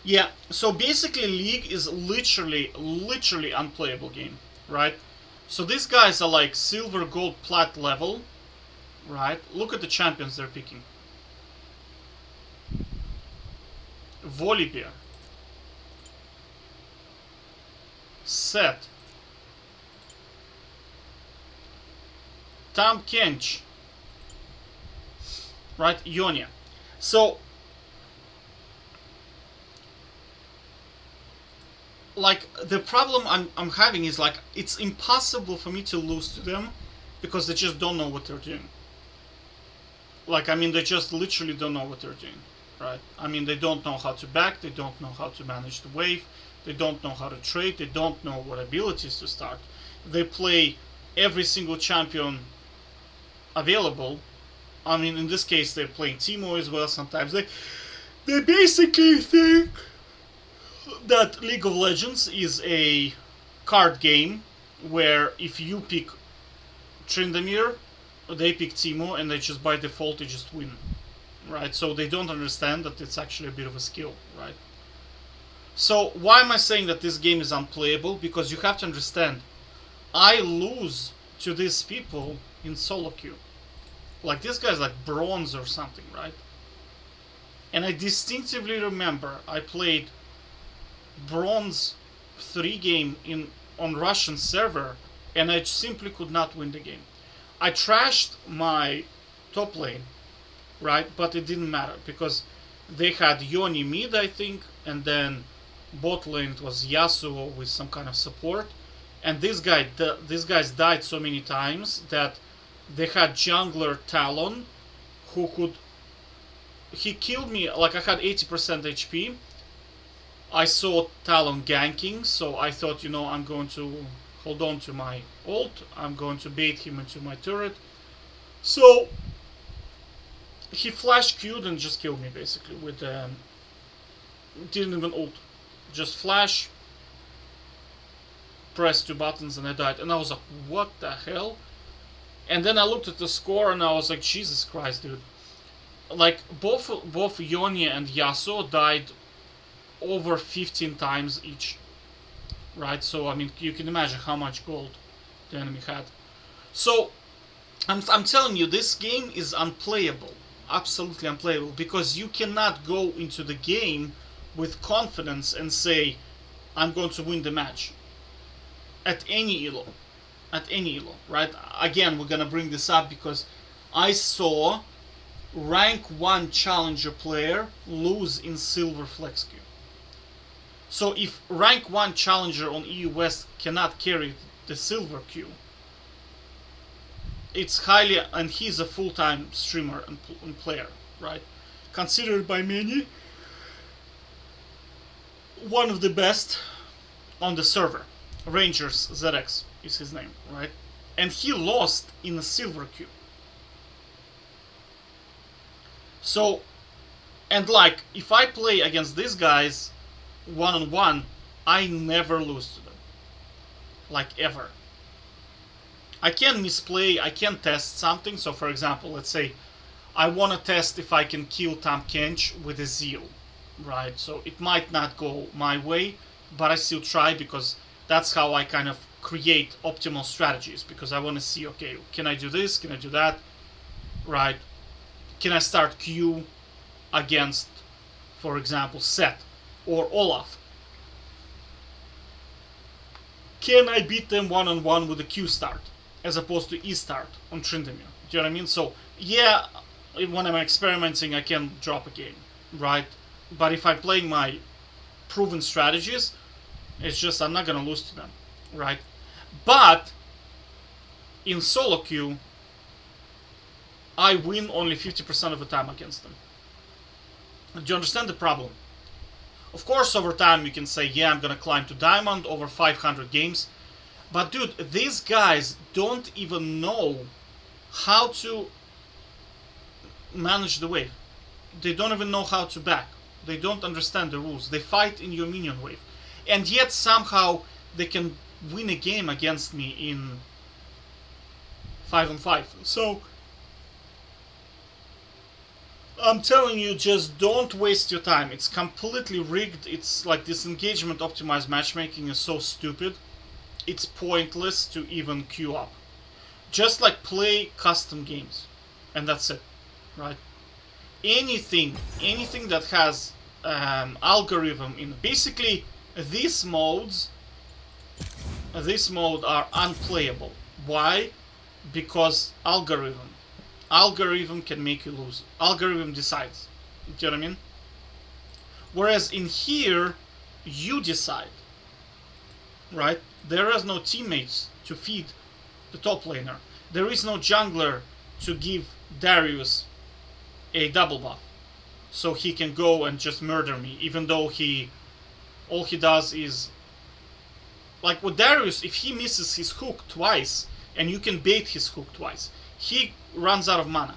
Yeah, so basically League is literally unplayable game, right? So these guys are like silver, gold, plat level, right? Look at the champions they're picking. Volibear, Set, Tam Kench, right? Ionia. So, like, the problem I'm having is, like, it's impossible for me to lose to them because they just don't know what they're doing. Like, I mean, they just literally don't know what they're doing, right? I mean, they don't know how to back, they don't know how to manage the wave, they don't know how to trade, they don't know what abilities to start. They play every single champion available. I mean, in this case, they're playing Teemo as well. Sometimes they basically think that League of Legends is a card game where if you pick Tryndamere, they pick Teemo, and they just by default they just win, right? So they don't understand that it's actually a bit of a skill, right? So why am I saying that this game is unplayable? Because you have to understand, I lose to these people in solo queue. Like this guy's like bronze or something, right? And I distinctively remember I played bronze 3 game in on Russian server, and I simply could not win the game. I trashed my top lane, right? But it didn't matter because they had Yoni mid, I think, and then bot lane was Yasuo with some kind of support. And these guys died so many times that they had jungler Talon who could. He killed me like I had 80% HP. I saw Talon ganking, so I thought, I'm going to hold on to my ult. I'm going to bait him into my turret. So he flash Q'd and just killed me basically with didn't even ult, just flash, press 2 buttons and I died. And I was like, what the hell? And then I looked at the score and I was like, Jesus Christ, dude! Like both Yone and Yasuo died over 15 times each, right? So I mean, you can imagine how much gold the enemy had. So I'm telling you, this game is unplayable, absolutely unplayable, because you cannot go into the game with confidence and say, I'm going to win the match at any elo, right? Again, we're gonna bring this up because I saw rank 1 challenger player lose in silver flex queue. So if rank 1 challenger on EU West cannot carry the silver queue, it's highly, and he's a full-time streamer and player, right? Considered by many one of the best on the server. Rangers ZX is his name, right? And he lost in a silver queue. So, and like, if I play against these guys one on one, I never lose to them. Like, ever. I can misplay, I can test something. So, for example, let's say I want to test if I can kill Tahm Kench with a Zeal, right? So, it might not go my way, but I still try because that's how I kind of create optimal strategies. Because I want to see, okay, can I do this? Can I do that? Right? Can I start Q against, for example, Set or Olaf? Can I beat them one on one with a Q start as opposed to E start on Tryndamere? Do you know what I mean? So, yeah, when I'm experimenting, I can drop a game, right? But if I'm playing my proven strategies, it's just I'm not gonna lose to them, right? But in solo queue, I win only 50% of the time against them. Do you understand the problem? Of course, over time you can say, yeah, I'm gonna climb to diamond over 500 games. But dude, these guys don't even know how to manage the wave. They don't even know how to back. They don't understand the rules. They fight in your minion wave. And yet somehow they can win a game against me in 5 on 5. So I'm telling you, just don't waste your time. It's completely rigged. It's like this engagement optimized matchmaking is so stupid. It's pointless to even queue up. Just like play custom games, and that's it, right? Anything that has algorithm in basically these modes. This mode are unplayable. Why? Because algorithm can make you lose. Algorithm decides. Do you know what I mean? Whereas in here, you decide. Right? There is no teammates to feed the top laner. There is no jungler to give Darius a double buff. So he can go and just murder me, even though all he does is, like with Darius, if he misses his hook twice, and you can bait his hook twice, he runs out of mana.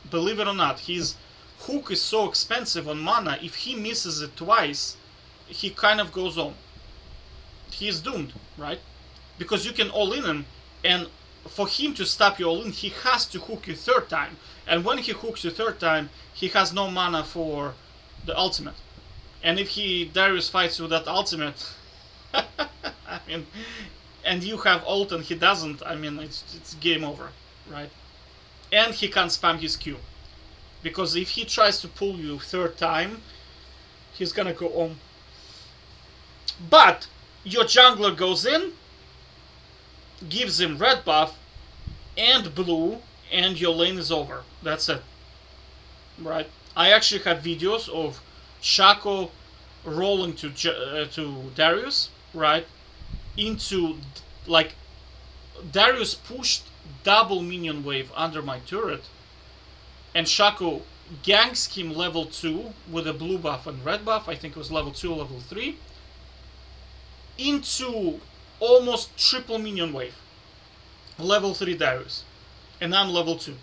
Believe it or not, his hook is so expensive on mana, if he misses it twice, he kind of goes home. He is doomed, right? Because you can all-in him, and for him to stop you all-in, he has to hook you third time. And when he hooks you third time, he has no mana for the ultimate. And if Darius fights with that ultimate, I mean, and you have ult and he doesn't, I mean, it's game over, right? And he can't spam his Q. Because if he tries to pull you third time, he's gonna go home. But your jungler goes in, gives him red buff and blue, and your lane is over. That's it. Right? I actually have videos of Shaco rolling to Darius, right? Into, like, Darius pushed double minion wave under my turret, and Shaco ganks him level 2 with a blue buff and red buff, I think it was level 2 or level 3, into almost triple minion wave. Level 3 Darius. And I'm level 2,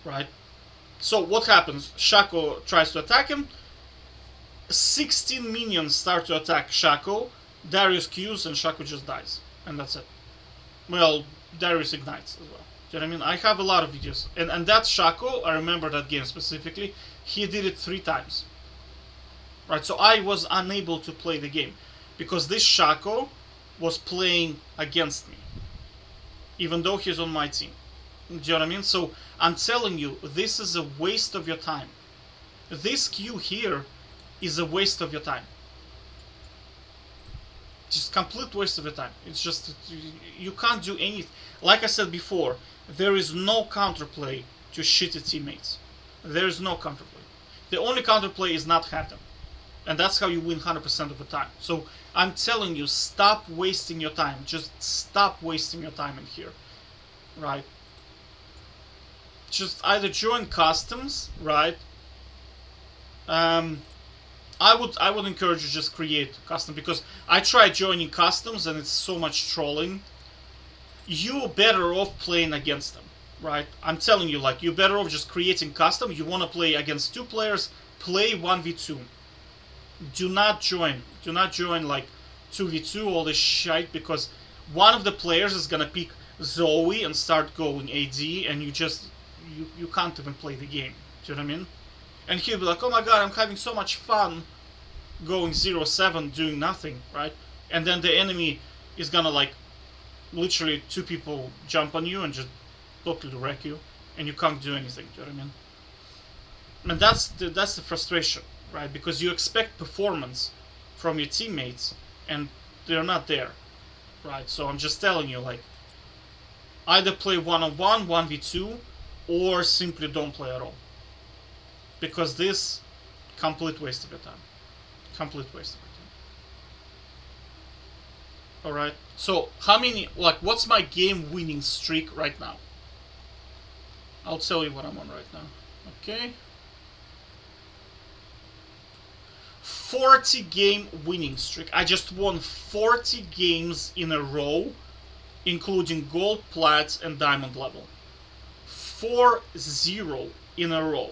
right? So what happens? Shaco tries to attack him, 16 minions start to attack Shaco, Darius Qs, and Shaco just dies. And that's it. Well, Darius ignites as well. Do you know what I mean? I have a lot of videos. And that Shaco, I remember that game specifically, he did it 3 times. Right, so I was unable to play the game. Because this Shaco was playing against me. Even though he's on my team. Do you know what I mean? So, I'm telling you, this is a waste of your time. This Q here is a waste of your time. Just complete waste of your time. It's just, you can't do anything. Like I said before, there is no counterplay to shitty teammates. There is no counterplay. The only counterplay is not have them. And that's how you win 100% of the time. So, I'm telling you, stop wasting your time. Just stop wasting your time in here. Right? Just either join customs, right? I would encourage you just create custom, because I tried joining customs and it's so much trolling. You're better off playing against them, right? I'm telling you, like, you're better off just creating custom. You want to play against 2 players, play 1v2. Do not join like 2v2, all this shit, because one of the players is gonna pick Zoe and start going AD, and you can't even play the game. Do you know what I mean? And he'll be like, oh my god, I'm having so much fun going 0-7 doing nothing, right? And then the enemy is gonna, like, literally 2 people jump on you and just totally wreck you, and you can't do anything. Do you know what I mean? And that's the frustration, right? Because you expect performance from your teammates, and they're not there, right? So I'm just telling you, like, either play 1-on-1, 1v2, or simply don't play at all. Because this, complete waste of your time. Complete waste of your time. Alright, so how many, like, what's my game winning streak right now? I'll tell you what I'm on right now. Okay. 40 game winning streak. I just won 40 games in a row, including gold, plat, and diamond level. 4-0 in a row.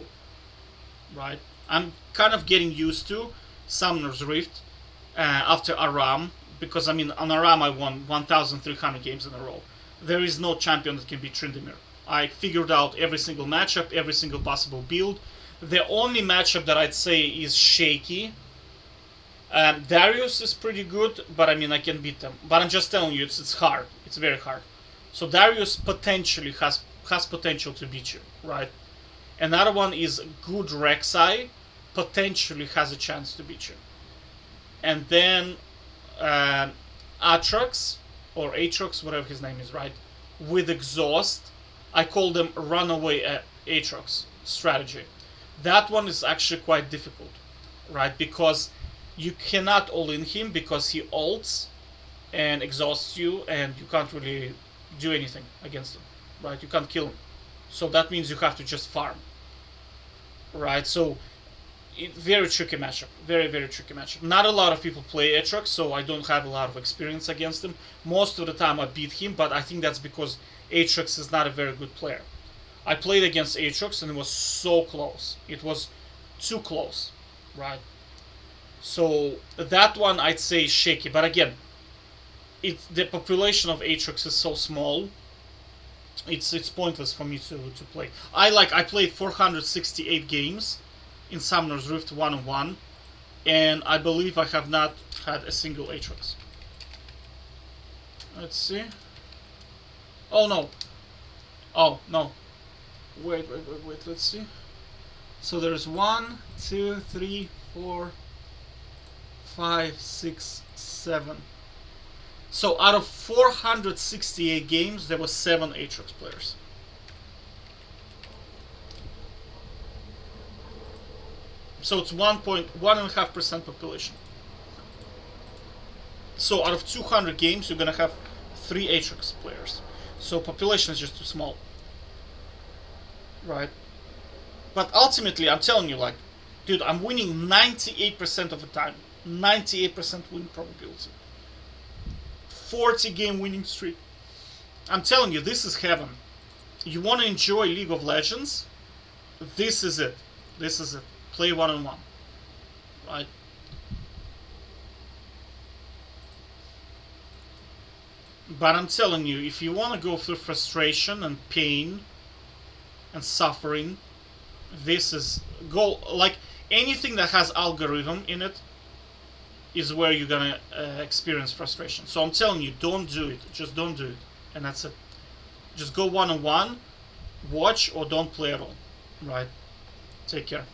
Right? I'm kind of getting used to Summoner's Rift after Aram, because I mean, on Aram I won 1,300 games in a row. There is no champion that can beat Tryndamere. I figured out every single matchup, every single possible build. The only matchup that I'd say is shaky. Darius is pretty good, but I mean I can beat them. But I'm just telling you, it's hard. It's very hard. So Darius potentially has potential to beat you, right? Another one is good Rek'Sai, potentially has a chance to beat you. And then Aatrox, or Aatrox, whatever his name is, right? With Exhaust, I call them runaway Aatrox strategy. That one is actually quite difficult, right? Because you cannot all-in him because he ults and exhausts you, and you can't really do anything against him, right? You can't kill him. So that means you have to just farm, right? So very tricky matchup, very very tricky matchup. Not a lot of people play Aatrox, so I don't have a lot of experience against him. Most of the time I beat him, but I think that's because Aatrox is not a very good player. I played against Aatrox and it was so close. It was too close, right? So that one I'd say is shaky, but again, the population of Aatrox is so small. It's pointless for me to play. I played 468 games in Summoner's Rift 1-on-1, and I believe I have not had a single Aatrox. Let's see. Oh no. Oh no. Wait. Let's see. So there's 1, 2, 3, 4, 5, 6, 7. So out of 468 games, there were 7 Aatrox players. So it's 1.5% population. So out of 200 games, you're gonna have 3 Aatrox players. So population is just too small, right? But ultimately, I'm telling you, like, dude, I'm winning 98% of the time. 98% win probability. 40 game winning streak. I'm telling you, this is heaven. You want to enjoy League of Legends? This is it. This is it. Play 1-on-1. Right? But I'm telling you, if you want to go through frustration and pain and suffering, this is like anything that has algorithm in it is where you're gonna experience frustration. So I'm telling you, don't do it. Just don't do it, and that's it. Just go 1-on-1, watch, or don't play at all. Right? Take care.